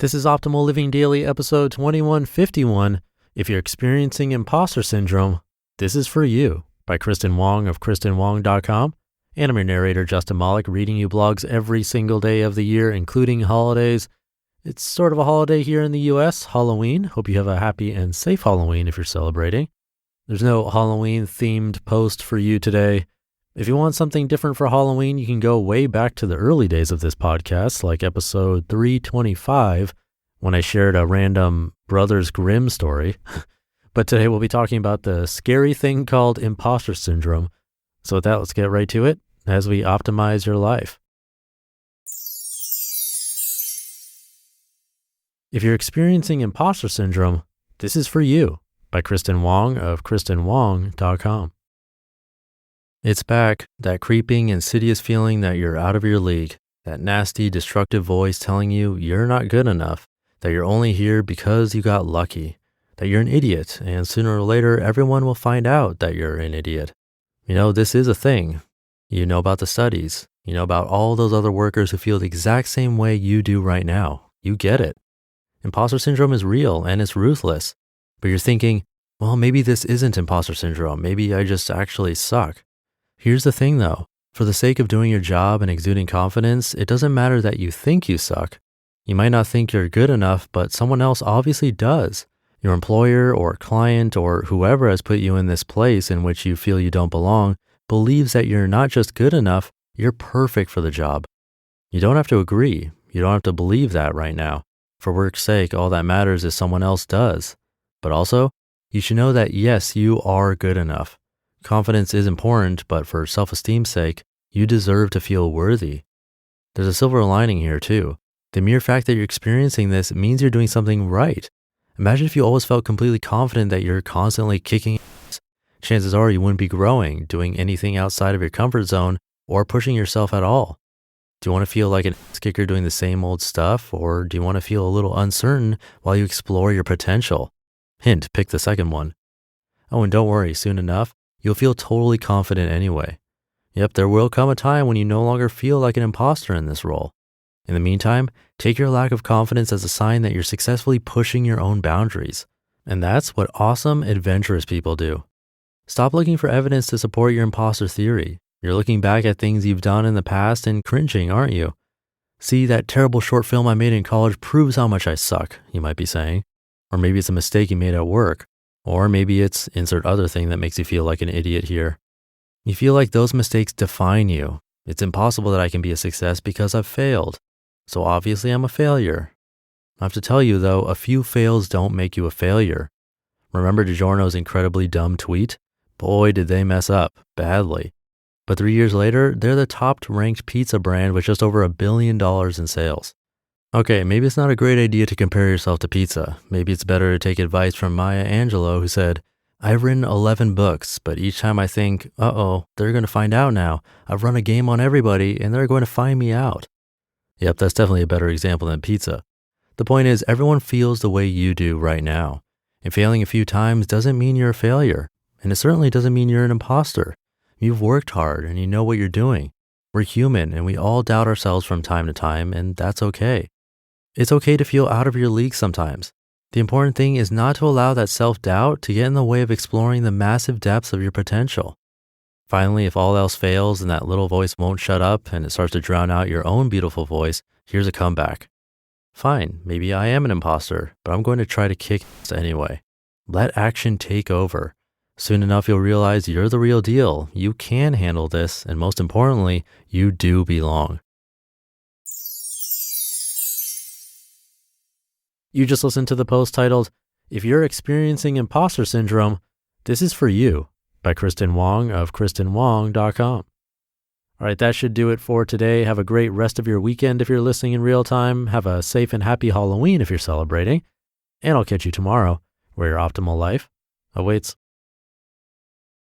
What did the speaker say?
This is Optimal Living Daily, episode 2151. If you're experiencing imposter syndrome, this is for you, by Kristin Wong of KristinWong.com. And I'm your narrator, Justin Malik, reading you blogs every single day of the year, including holidays. It's sort of a holiday here in the US, Halloween. Hope you have a happy and safe Halloween if you're celebrating. There's no Halloween-themed post for you today. If you want something different for Halloween, you can go way back to the early days of this podcast, like episode 325, when I shared a random Brothers Grimm story. But today we'll be talking about the scary thing called imposter syndrome. So with that, let's get right to it as we optimize your life. If you're experiencing imposter syndrome, this is for you, by Kristin Wong of KristinWong.com. It's back, that creeping, insidious feeling that you're out of your league, that nasty, destructive voice telling you you're not good enough, that you're only here because you got lucky, that you're an idiot, and sooner or later, everyone will find out that you're an idiot. You know, this is a thing. You know about the studies. You know about all those other workers who feel the exact same way you do right now. You get it. Imposter syndrome is real and it's ruthless. But you're thinking, well, maybe this isn't imposter syndrome. Maybe I just actually suck. Here's the thing though, for the sake of doing your job and exuding confidence, it doesn't matter that you think you suck. You might not think you're good enough, but someone else obviously does. Your employer or client or whoever has put you in this place in which you feel you don't belong believes that you're not just good enough, you're perfect for the job. You don't have to agree. You don't have to believe that right now. For work's sake, all that matters is someone else does. But also, you should know that yes, you are good enough. Confidence is important, but for self-esteem's sake, you deserve to feel worthy. There's a silver lining here too. The mere fact that you're experiencing this means you're doing something right. Imagine if you always felt completely confident that you're constantly kicking ass. Chances are you wouldn't be growing, doing anything outside of your comfort zone, or pushing yourself at all. Do you want to feel like an ass kicker doing the same old stuff, or do you want to feel a little uncertain while you explore your potential? Hint, pick the second one. Oh, and don't worry, soon enough, you'll feel totally confident anyway. Yep, there will come a time when you no longer feel like an imposter in this role. In the meantime, take your lack of confidence as a sign that you're successfully pushing your own boundaries. And that's what awesome, adventurous people do. Stop looking for evidence to support your imposter theory. You're looking back at things you've done in the past and cringing, aren't you? See, that terrible short film I made in college proves how much I suck, you might be saying. Or maybe it's a mistake you made at work. Or maybe it's insert other thing that makes you feel like an idiot here. You feel like those mistakes define you. It's impossible that I can be a success because I've failed. So obviously I'm a failure. I have to tell you though, a few fails don't make you a failure. Remember DiGiorno's incredibly dumb tweet? Boy, did they mess up badly. But 3 years later, they're the top ranked pizza brand with just over $1 billion in sales. Okay, maybe it's not a great idea to compare yourself to pizza. Maybe it's better to take advice from Maya Angelou, who said, I've written 11 books, but each time I think, they're going to find out now. I've run a game on everybody and they're going to find me out. Yep, that's definitely a better example than pizza. The point is, everyone feels the way you do right now. And failing a few times doesn't mean you're a failure. And it certainly doesn't mean you're an imposter. You've worked hard and you know what you're doing. We're human and we all doubt ourselves from time to time, and that's okay. It's okay to feel out of your league sometimes. The important thing is not to allow that self-doubt to get in the way of exploring the massive depths of your potential. Finally, if all else fails and that little voice won't shut up and it starts to drown out your own beautiful voice, here's a comeback. Fine, maybe I am an imposter, but I'm going to try to kick ass anyway. Let action take over. Soon enough, you'll realize you're the real deal. You can handle this, and most importantly, you do belong. You just listened to the post titled, If You're Experiencing Imposter Syndrome, This is for You, by Kristin Wong of KristinWong.com. All right, that should do it for today. Have a great rest of your weekend if you're listening in real time. Have a safe and happy Halloween if you're celebrating. And I'll catch you tomorrow, where your optimal life awaits.